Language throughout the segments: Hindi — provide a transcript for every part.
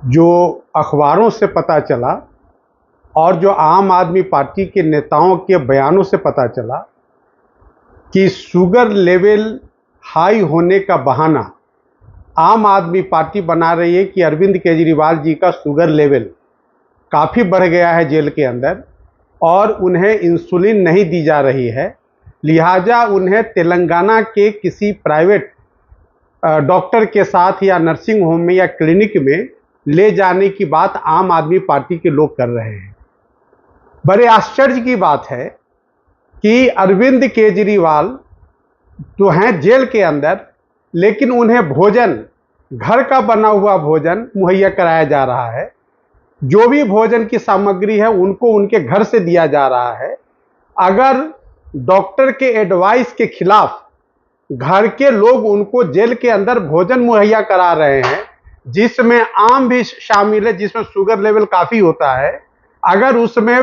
जो अखबारों से पता चला और जो आम आदमी पार्टी के नेताओं के बयानों से पता चला कि शुगर लेवल हाई होने का बहाना आम आदमी पार्टी बना रही है कि अरविंद केजरीवाल जी का शुगर लेवल काफ़ी बढ़ गया है जेल के अंदर और उन्हें इंसुलिन नहीं दी जा रही है, लिहाजा उन्हें तेलंगाना के किसी प्राइवेट डॉक्टर के साथ या नर्सिंग होम में या क्लिनिक में ले जाने की बात आम आदमी पार्टी के लोग कर रहे हैं। बड़े आश्चर्य की बात है कि अरविंद केजरीवाल तो हैं जेल के अंदर, लेकिन उन्हें भोजन, घर का बना हुआ भोजन मुहैया कराया जा रहा है। जो भी भोजन की सामग्री है उनको उनके घर से दिया जा रहा है। अगर डॉक्टर के एडवाइस के खिलाफ घर के लोग उनको जेल के अंदर भोजन मुहैया करा रहे हैं, जिसमें आम भी शामिल है, जिसमें शुगर लेवल काफ़ी होता है, अगर उसमें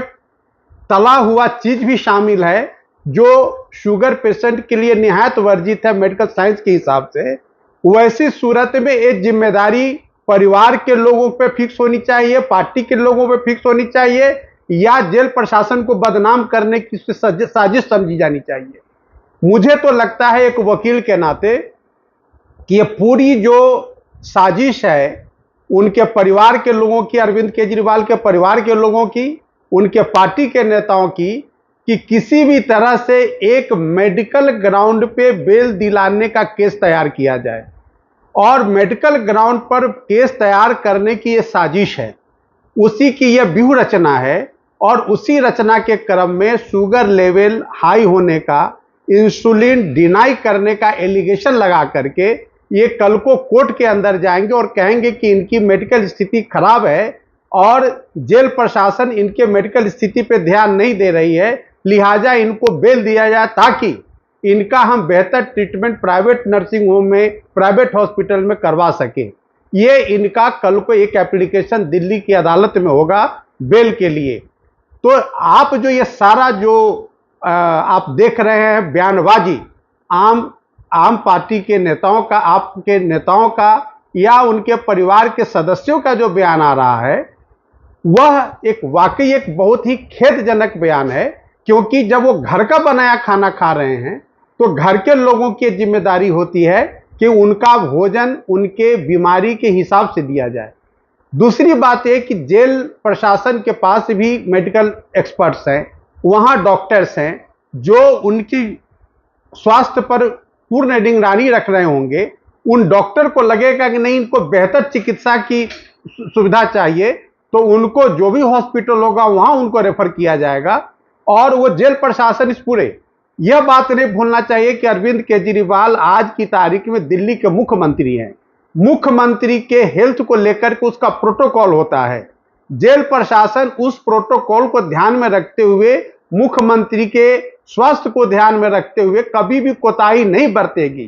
तला हुआ चीज़ भी शामिल है जो शुगर पेशेंट के लिए निहायत वर्जित है मेडिकल साइंस के हिसाब से, वैसी सूरत में एक जिम्मेदारी परिवार के लोगों पे फिक्स होनी चाहिए, पार्टी के लोगों पे फिक्स होनी चाहिए, या जेल प्रशासन को बदनाम करने की साजिश समझी जानी चाहिए। मुझे तो लगता है एक वकील के नाते कि ये पूरी जो साजिश है उनके परिवार के लोगों की, अरविंद केजरीवाल के परिवार के लोगों की, उनके पार्टी के नेताओं की, कि किसी भी तरह से एक मेडिकल ग्राउंड पे बेल दिलाने का केस तैयार किया जाए। और मेडिकल ग्राउंड पर केस तैयार करने की ये साजिश है, उसी की यह व्यूह रचना है। और उसी रचना के क्रम में शुगर लेवल हाई होने का, इंसुलिन डिनाई करने का एलिगेशन लगा करके ये कल को कोर्ट के अंदर जाएंगे और कहेंगे कि इनकी मेडिकल स्थिति खराब है और जेल प्रशासन इनके मेडिकल स्थिति पे ध्यान नहीं दे रही है, लिहाजा इनको बेल दिया जाए ताकि इनका हम बेहतर ट्रीटमेंट प्राइवेट नर्सिंग होम में, प्राइवेट हॉस्पिटल में करवा सकें। ये इनका कल को एक एप्लीकेशन दिल्ली की अदालत में होगा बेल के लिए। तो आप जो ये सारा जो आप देख रहे हैं बयानबाजी आम पार्टी के नेताओं का, आपके नेताओं का या उनके परिवार के सदस्यों का जो बयान आ रहा है, वह एक वाकई एक बहुत ही खेदजनक बयान है। क्योंकि जब वो घर का बनाया खाना खा रहे हैं तो घर के लोगों की जिम्मेदारी होती है कि उनका भोजन उनके बीमारी के हिसाब से दिया जाए। दूसरी बात यह कि जेल प्रशासन के पास भी मेडिकल एक्सपर्ट्स हैं, वहाँ डॉक्टर्स हैं जो उनकी स्वास्थ्य पर पूर्ण निगरानी रख रहे होंगे। उन डॉक्टर को लगेगा कि नहीं, इनको बेहतर चिकित्सा की सुविधा चाहिए, तो उनको जो भी हॉस्पिटल होगा वहाँ उनको रेफर किया जाएगा। और वो जेल प्रशासन इस पूरे, यह बात नहीं भूलना चाहिए कि अरविंद केजरीवाल आज की तारीख में दिल्ली के मुख्यमंत्री हैं। मुख्यमंत्री के हेल्थ को लेकर के उसका प्रोटोकॉल होता है। जेल प्रशासन उस प्रोटोकॉल को ध्यान में रखते हुए, मुख्यमंत्री के स्वास्थ्य को ध्यान में रखते हुए कभी भी कोताही नहीं बरतेगी,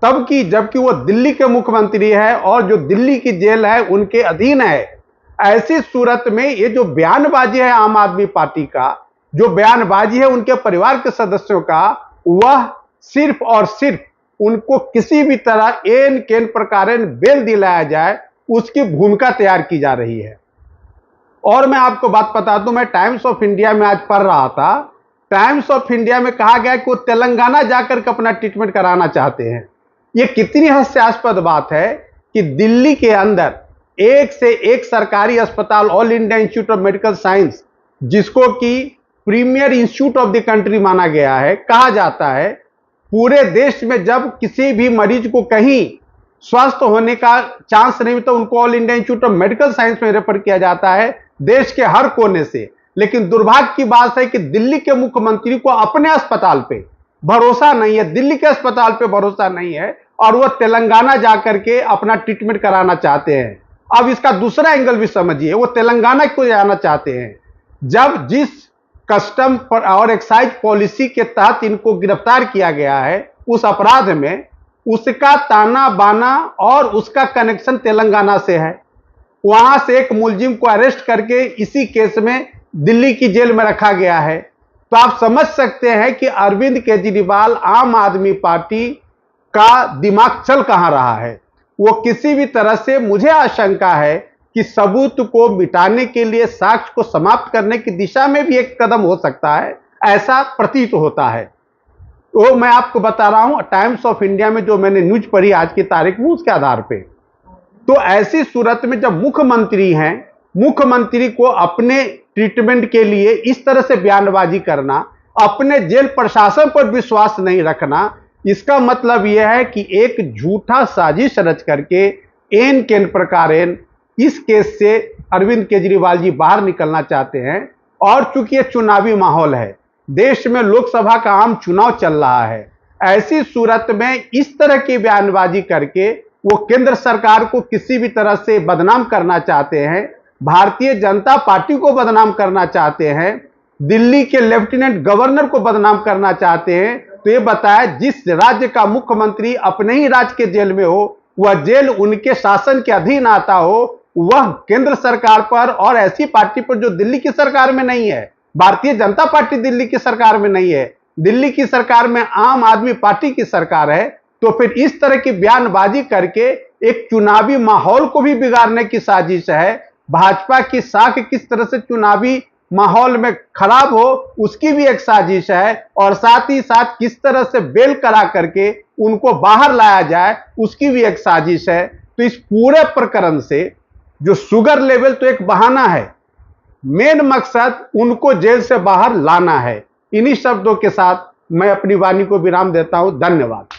तब कि जबकि वो दिल्ली के मुख्यमंत्री है और जो दिल्ली की जेल है उनके अधीन है। ऐसी सूरत में ये जो बयानबाजी है आम आदमी पार्टी का, जो बयानबाजी है उनके परिवार के सदस्यों का, वह सिर्फ और सिर्फ उनको किसी भी तरह एन केन प्रकार बेल दिलाया जाए, उसकी भूमिका तैयार की जा रही है। और मैं आपको बात बता दूं, मैं टाइम्स ऑफ इंडिया में आज पढ़ रहा था, टाइम्स ऑफ इंडिया में कहा गया कि वो तेलंगाना जाकर के अपना ट्रीटमेंट कराना चाहते हैं। ये कितनी हास्यास्पद बात है कि दिल्ली के अंदर एक से एक सरकारी अस्पताल, all India institute of medical science, जिसको कि premier institute of the country माना गया है, कहा जाता है, पूरे देश में जब किसी भी मरीज को कहीं स्वस्थ होने का चांस नहीं तो उनको all India institute of medical science में रेफर किया जाता है, देश के हर कोने से। लेकिन दुर्भाग्य की बात है कि दिल्ली के मुख्यमंत्री को अपने अस्पताल पे भरोसा नहीं है, दिल्ली के अस्पताल पे भरोसा नहीं है, और वह तेलंगाना जाकर के अपना ट्रीटमेंट कराना चाहते हैं। अब इसका दूसरा एंगल भी समझिए, वो तेलंगाना क्यों जाना चाहते हैं? जब जिस कस्टम और एक्साइज पॉलिसी के तहत इनको गिरफ्तार किया गया है उस अपराध में, उसका ताना बाना और उसका कनेक्शन तेलंगाना से है। वहां से एक मुलजिम को अरेस्ट करके इसी केस में दिल्ली की जेल में रखा गया है। तो आप समझ सकते हैं कि अरविंद केजरीवाल, आम आदमी पार्टी का दिमाग चल कहां रहा है। वो किसी भी तरह से, मुझे आशंका है कि सबूत को मिटाने के लिए, साक्ष्य को समाप्त करने की दिशा में भी एक कदम हो सकता है, ऐसा प्रतीत होता है। वो मैं आपको बता रहा हूं टाइम्स ऑफ इंडिया में जो मैंने न्यूज पढ़ी आज की तारीख में, उसके आधार पे। तो ऐसी सूरत में जब मुख्यमंत्री हैं, मुख्यमंत्री को अपने ट्रीटमेंट के लिए इस तरह से बयानबाजी करना, अपने जेल प्रशासन पर विश्वास नहीं रखना, इसका मतलब यह है कि एक झूठा साजिश रच करके एन के प्रकार इस केस से अरविंद केजरीवाल जी बाहर निकलना चाहते हैं। और चूंकि यह चुनावी माहौल है, देश में लोकसभा का आम चुनाव चल रहा है, ऐसी सूरत में इस तरह की बयानबाजी करके वो केंद्र सरकार को किसी भी तरह से बदनाम करना चाहते हैं, भारतीय जनता पार्टी को बदनाम करना चाहते हैं, दिल्ली के लेफ्टिनेंट गवर्नर को बदनाम करना चाहते हैं। तो ये बताया, जिस राज्य का मुख्यमंत्री अपने ही राज्य के जेल में हो, वह जेल उनके शासन के अधीन आता हो, वह केंद्र सरकार पर और ऐसी पार्टी पर जो दिल्ली की सरकार में नहीं है, भारतीय जनता पार्टी दिल्ली की सरकार में नहीं है, दिल्ली की सरकार में आम आदमी पार्टी की सरकार है, तो फिर इस तरह की बयानबाजी करके एक चुनावी माहौल को भी बिगाड़ने की साजिश है। भाजपा की साख किस तरह से चुनावी माहौल में खराब हो, उसकी भी एक साजिश है, और साथ ही साथ किस तरह से बेल करा करके उनको बाहर लाया जाए, उसकी भी एक साजिश है। तो इस पूरे प्रकरण से जो शुगर लेवल तो एक बहाना है, मेन मकसद उनको जेल से बाहर लाना है। इन्हीं शब्दों के साथ मैं अपनी वाणी को विराम देता हूं। धन्यवाद।